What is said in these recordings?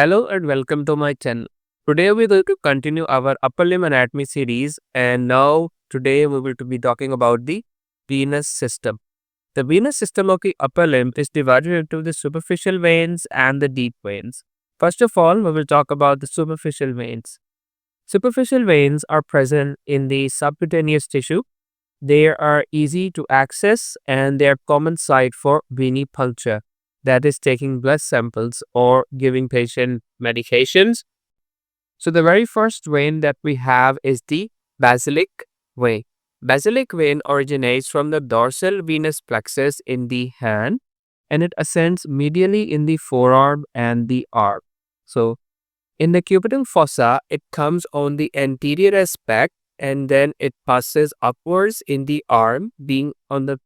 Hello and welcome to my channel. Today we're going to continue our upper limb anatomy series, and now today we will be talking about the venous system. The venous system of the upper limb is divided into the superficial veins and the deep veins. First of all, we will talk about the superficial veins. Superficial veins are present in the subcutaneous tissue. They are easy to access and they are common site for venipuncture, that is taking blood samples or giving patient medications. So the very first vein that we have is the basilic vein. Basilic vein originates from the dorsal venous plexus in the hand and it ascends medially in the forearm and the arm. So in the cubital fossa, it comes on the anterior aspect and then it passes upwards in the arm, being on the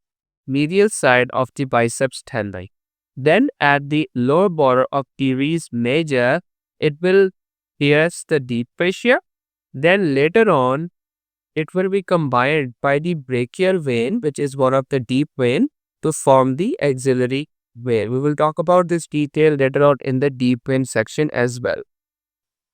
medial side of the biceps tendon. Then at the lower border of teres major, it will pierce the deep fascia. Then later on, it will be combined by the brachial vein, which is one of the deep vein, to form the axillary vein. We will talk about this detail later on in the deep vein section as well.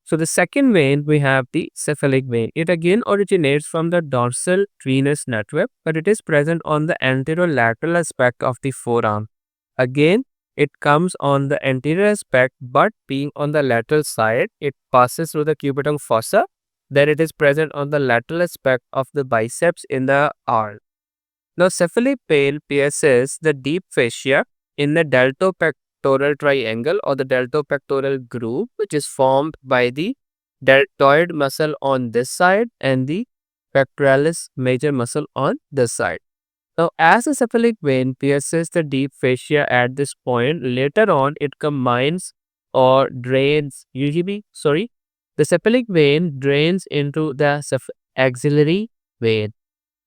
So the second vein, we have the cephalic vein. It again originates from the dorsal venous network, but it is present on the anterolateral aspect of the forearm. Again, it comes on the anterior aspect, but being on the lateral side, it passes through the cubital fossa. Then it is present on the lateral aspect of the biceps in the arm. Now, cephalic vein pierces the deep fascia in the deltopectoral triangle or the deltopectoral groove, which is formed by the deltoid muscle on this side and the pectoralis major muscle on this side. Now, as the cephalic vein pierces the deep fascia at this point, later on it combines or drains, the cephalic vein drains into the axillary vein.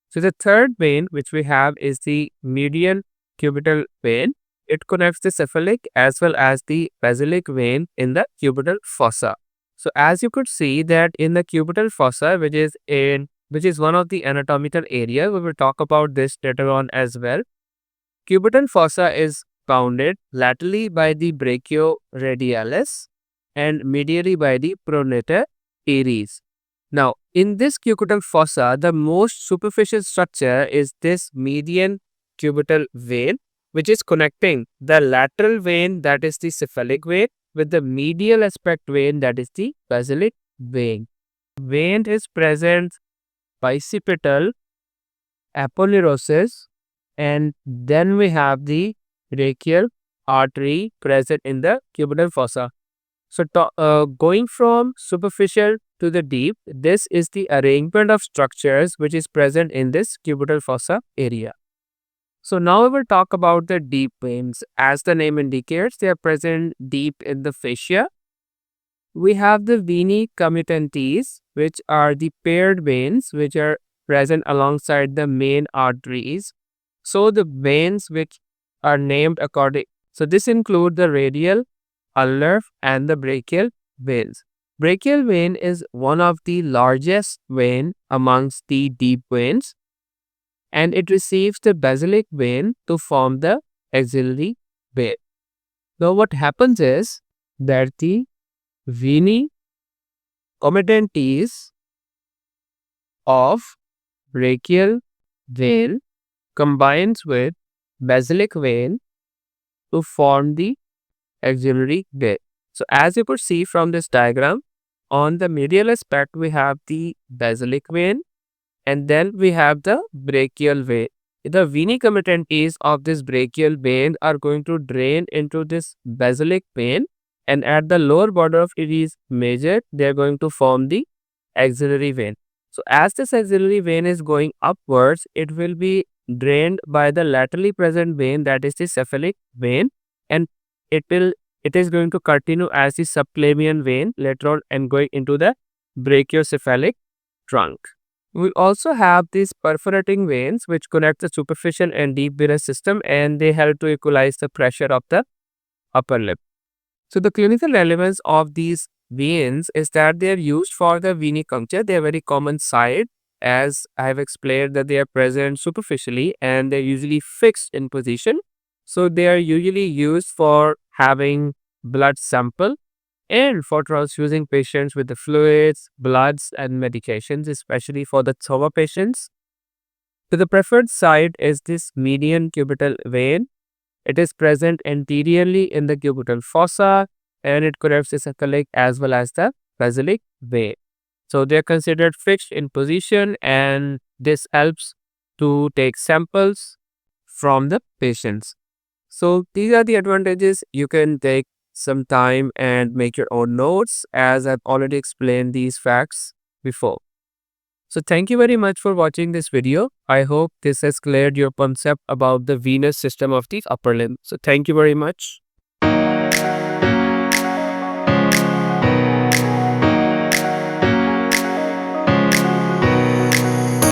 So the third vein which we have is the medial cubital vein. It connects the cephalic as well as the basilic vein in the cubital fossa. So as you could see that in the cubital fossa, which is one of the anatomical area, we will talk about this later on as well. Cubital fossa is bounded laterally by the brachioradialis and medially by the pronator teres. Now, in this cubital fossa, the most superficial structure is this median cubital vein, which is connecting the lateral vein, that is the cephalic vein, with the medial aspect vein, that is the basilic vein. Vein is present bicipital, aponeurosis, and then we have the brachial artery present in the cubital fossa. So, going from superficial to the deep, this is the arrangement of structures which is present in this cubital fossa area. So, now we will talk about the deep veins. As the name indicates, they are present deep in the fascia. We have the veni commutantes, which are the paired veins which are present alongside the main arteries. So, the veins which are named according, so this include the radial, ulnar and the brachial veins. Brachial vein is one of the largest vein amongst the deep veins and it receives the basilic vein to form the axillary vein. Now what happens is that the veni commutantes of brachial vein combines with basilic vein to form the axillary vein. So as you could see from this diagram, on the medial aspect we have the basilic vein and then we have the brachial vein. The veni commutantes of this brachial vein are going to drain into this basilic vein and at the lower border of teres major, they are going to form the axillary vein. So as this axillary vein is going upwards, it will be drained by the laterally present vein, that is the cephalic vein, and it is going to continue as the subclavian vein later on and going into the brachiocephalic trunk. We also have these perforating veins which connect the superficial and deep venous system and they help to equalize the pressure of the upper lip. So the clinical relevance of these veins is that they are used for the venipuncture. They are very common site, as I have explained that they are present superficially and they are usually fixed in position. So they are usually used for having blood sample and for transfusing patients with the fluids, bloods, and medications, especially for the trauma patients. So the preferred site is this median cubital vein. It is present anteriorly in the cubital fossa, and it connects the cephalic as well as the basilic vein. So they are considered fixed in position, and this helps to take samples from the patients. So these are the advantages. You can take some time and make your own notes, as I've already explained these facts before. So thank you very much for watching this video. I hope this has cleared your concept about the venous system of the upper limb. So thank you very much.